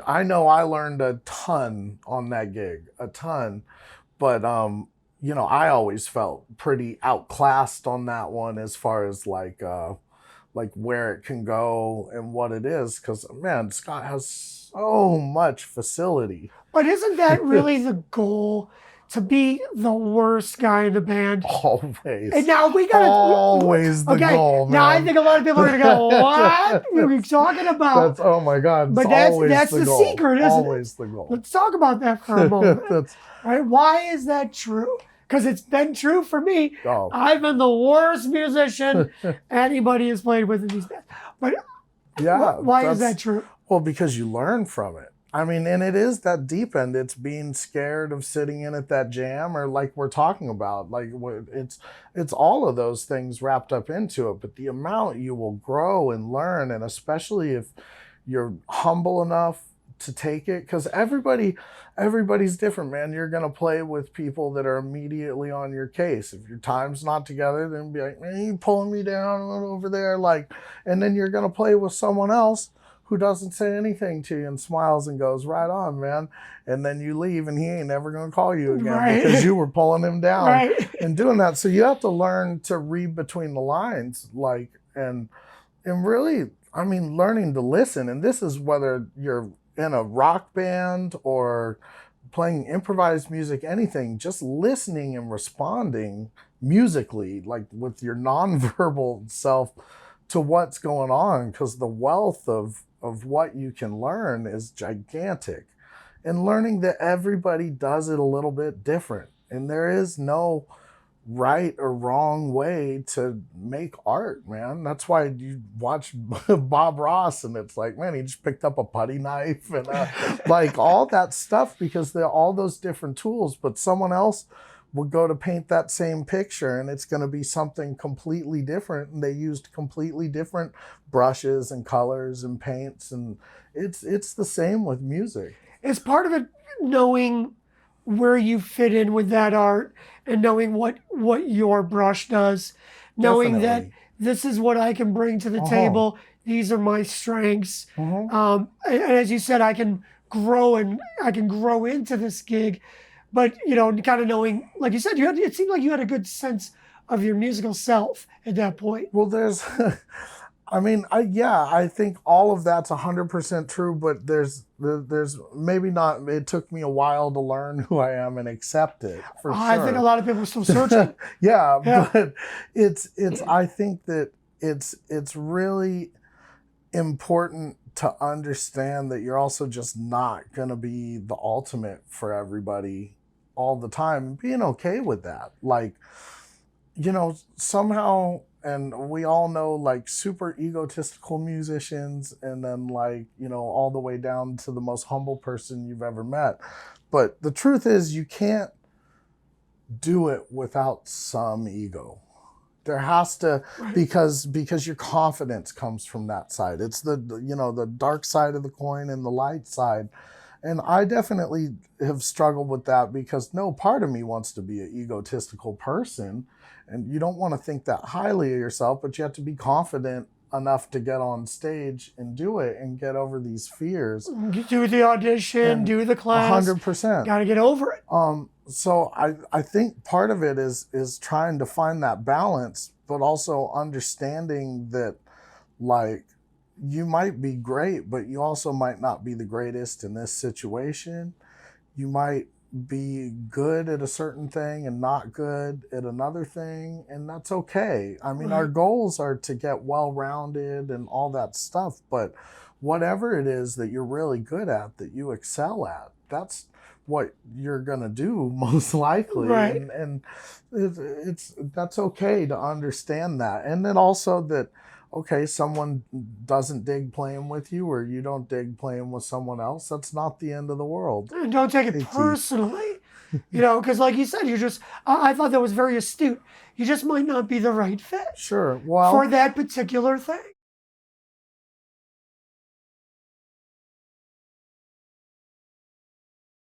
I know I learned a ton on that gig, a ton, but I always felt pretty outclassed on that one as far as like where it can go and what it is, because man, Scott has so much facility. But isn't that really the goal? To be the worst guy in the band? Always. And now we gotta always the goal, man. Now I think a lot of people are gonna go, what are we talking about? Oh my God. But that's the goal. secret, isn't always it? The goal. Let's talk about that for a moment. Right? Why is that true? Because it's been true for me. Oh. I've been the worst musician anybody has played with in these bands. But yeah, why is that true? Well, because you learn from it. I mean, and it is that deep end. It's being scared of sitting in at that jam, or like we're talking about, like it's all of those things wrapped up into it. But the amount you will grow and learn, and especially if you're humble enough to take it, because everybody's different, man. You're gonna play with people that are immediately on your case. If your time's not together, then be like, man, you pulling me down over there, like, and then you're gonna play with someone else who doesn't say anything to you and smiles and goes, right on, man. And then you leave and he ain't never going to call you again because you were pulling him down and doing that. So you have to learn to read between the lines, like, and really, I mean, learning to listen. And this is whether you're in a rock band or playing improvised music, anything, just listening and responding musically, like with your nonverbal self to what's going on, because the wealth of what you can learn is gigantic. And learning that everybody does it a little bit different. And there is no right or wrong way to make art, man. That's why you watch Bob Ross and it's like, man, he just picked up a putty knife and like all that stuff, because they're all those different tools, but someone else would go to paint that same picture and it's going to be something completely different, and they used completely different brushes and colors and paints, and it's the same with music. Is part of it knowing where you fit in with that art and knowing what your brush does, knowing that this is what I can bring to the table, these are my strengths, and as you said, I can grow into this gig. But, kind of knowing, like you said, it seemed like you had a good sense of your musical self at that point. Well, there's, I think all of that's 100% true, but there's maybe not, it took me a while to learn who I am and accept it, for sure. I think a lot of people are still searching. yeah, but I think that it's really important to understand that you're also just not going to be the ultimate for everybody all the time, being okay with that. Like, somehow, and we all know like super egotistical musicians, and then like, all the way down to the most humble person you've ever met. But the truth is you can't do it without some ego. There has to, because your confidence comes from that side. It's the dark side of the coin and the light side. And I definitely have struggled with that, because no part of me wants to be an egotistical person. And you don't want to think that highly of yourself, but you have to be confident enough to get on stage and do it and get over these fears. Do the audition, do the class. 100%. Got to get over it. So I think part of it is trying to find that balance, but also understanding that, like, you might be great, but you also might not be the greatest in this situation. You might be good at a certain thing and not good at another thing, and that's okay. I mean, our goals are to get well-rounded and all that stuff, but whatever it is that you're really good at, that you excel at, that's what you're gonna do most likely, and that's okay to understand that. And then also that, okay, someone doesn't dig playing with you, or you don't dig playing with someone else, that's not the end of the world. And don't take it personally, because like you said, I thought that was very astute. You just might not be the right fit. Sure. Well, for that particular thing.